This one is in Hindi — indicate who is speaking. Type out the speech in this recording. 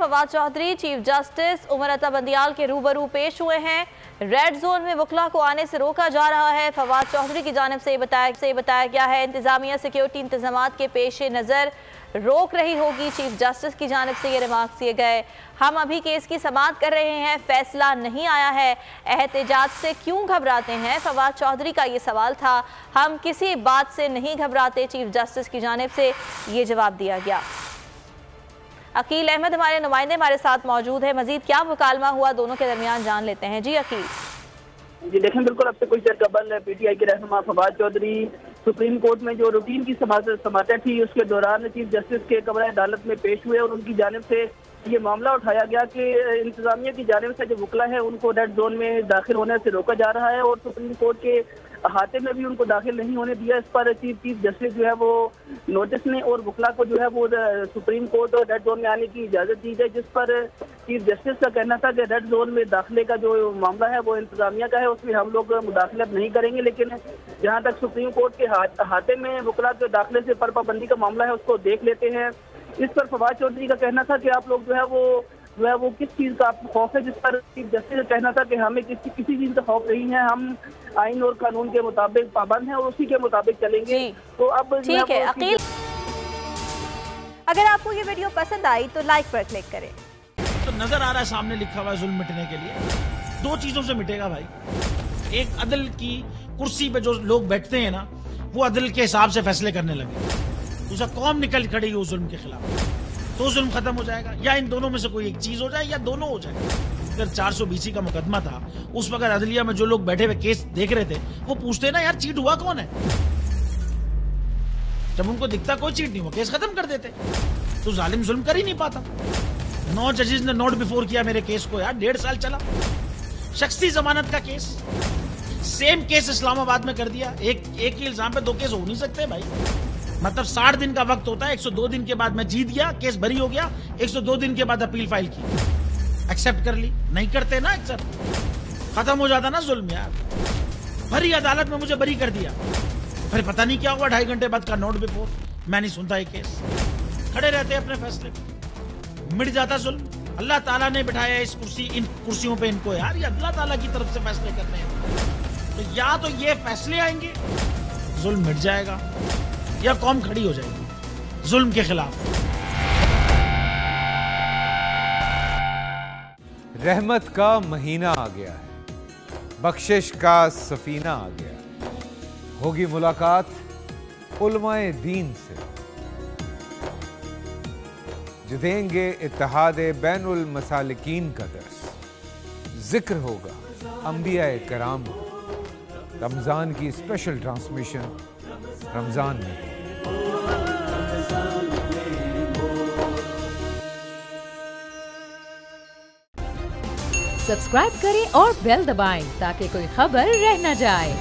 Speaker 1: फवाद चौधरी चीफ जस्टिस उमर अता बंदियाल के रूबरू पेश हुए हैं। रेड जोन में वकला को आने से रोका जा रहा है। फवाद चौधरी की जानिब से बताया गया है इंतजामिया सिक्योरिटी इंतजामात के पेश नज़र रोक रही होगी। चीफ जस्टिस की जानिब से ये रिमार्क्स दिए गए। हम अभी केस की समाअत कर रहे हैं, फैसला नहीं आया है, एहतजाज से क्यों घबराते हैं? फवाद चौधरी का ये सवाल था। हम किसी बात से नहीं घबराते, चीफ जस्टिस की जानिब से ये जवाब दिया गया। अकील अहमद हमारे नुमाइंदे हमारे साथ मौजूद है। मजीद क्या मुकालमा हुआ दोनों के दरमियान जान लेते हैं। जी अकील।
Speaker 2: जी देखें, बिल्कुल अब से कुछ देर कबल पीटीआई के रहनुमा फवाद चौधरी सुप्रीम कोर्ट में जो रूटीन की समाअत थी उसके दौरान चीफ जस्टिस के कमरा अदालत में पेश हुए और उनकी जानिब से ये मामला उठाया गया कि इंतजामिया की जानिब से जो वकला है उनको रेड जोन में दाखिल होने से रोका जा रहा है और सुप्रीम कोर्ट के अहाते में भी उनको दाखिल नहीं होने दिया। इस पर चीफ जस्टिस जो है वो नोटिस ने और वकला को जो है वो सुप्रीम कोर्ट और रेड जोन में आने की इजाज़त दी जाए, जिस पर चीफ जस्टिस का कहना था कि रेड जोन में दाखिले का जो मामला है वो इंतजामिया का है, उसमें हम लोग मुदाखलत नहीं करेंगे। लेकिन जहाँ तक सुप्रीम कोर्ट के अहाते में वकला के दाखिले से पर पाबंदी का मामला है उसको देख लेते हैं। इस पर फवाद चौधरी का कहना था कि आप लोग जो है वो किस चीज़ का आपको खौफ है, जिस पर चीफ जस्टिस का कहना था कि हमें किसी चीज़ का खौफ नहीं है, हम आइन और कानून के मुताबिक पाबंद हैं और उसी के मुताबिक चलेंगे। तो अब
Speaker 1: ठीक है अकील, अगर आपको ये वीडियो पसंद आई तो लाइक पर क्लिक करें।
Speaker 3: तो नजर आ रहा है सामने लिखा हुआ है जुल्म मिटने के लिए दो चीजों से मिटेगा भाई। एक, अदल की कुर्सी पे जो लोग बैठते हैं ना वो अदल के हिसाब से फैसले करने लगे, दूसरा कौम निकल खड़ी उस जुल्म के खिलाफ, तो जुल्म खत्म हो जाएगा। या इन दोनों में से कोई एक चीज हो जाए या दोनों हो जाए। अगर 420 का मुकदमा था उस वक्त अदलिया में जो लोग बैठे हुए केस देख रहे थे वो पूछते ना यार चीट हुआ कौन है, जब उनको दिखता कोई चीट नहीं हुआ केस खत्म कर देते। तो जालिम जुल्म कर ही नहीं पाता। 9 जजेस ने नोट बिफोर किया मेरे केस को यार, 1.5 साल चला। शख्सी जमानत का केस, सेम केस इस्लामाबाद में कर दिया। एक ही इल्जाम पे 2 केस हो नहीं सकते भाई। मतलब 60 दिन का वक्त होता है, 102 दिन के बाद मैं जीत गया, केस बरी हो गया, 102 दिन के बाद अपील फाइल की, एक्सेप्ट कर ली। नहीं करते ना एक्सेप्ट, खत्म हो जाता ना जुल्म यार। भरी अदालत में मुझे बरी कर दिया, फिर पता नहीं क्या हुआ 2.5 घंटे बाद का नोट बिफोर, मैं नहीं सुनता ये केस। खड़े रहते अपने फैसले पे, मिट जाता जुल्म। अल्लाह ताला ने बिठाया इस इन कुर्सियों पे इनको यार, ये अल्लाह ताला की तरफ से फैसले करने हैं। तो या तो ये फैसले आएंगे जुल्म मिट जाएगा, या कौम खड़ी हो जाएगी जुल्म के खिलाफ।
Speaker 4: रहमत का महीना आ गया है, बख्शिश का सफीना आ गया है। होगी मुलाकात उलमाए दीन से, जो देंगे इत्तेहादे बैनुल मसालिकीन का दर्स। जिक्र होगा अंबियाए कराम, रमजान की स्पेशल ट्रांसमिशन रमजान में।
Speaker 5: सब्सक्राइब करें और बेल दबाएं ताकि कोई खबर रह न जाए।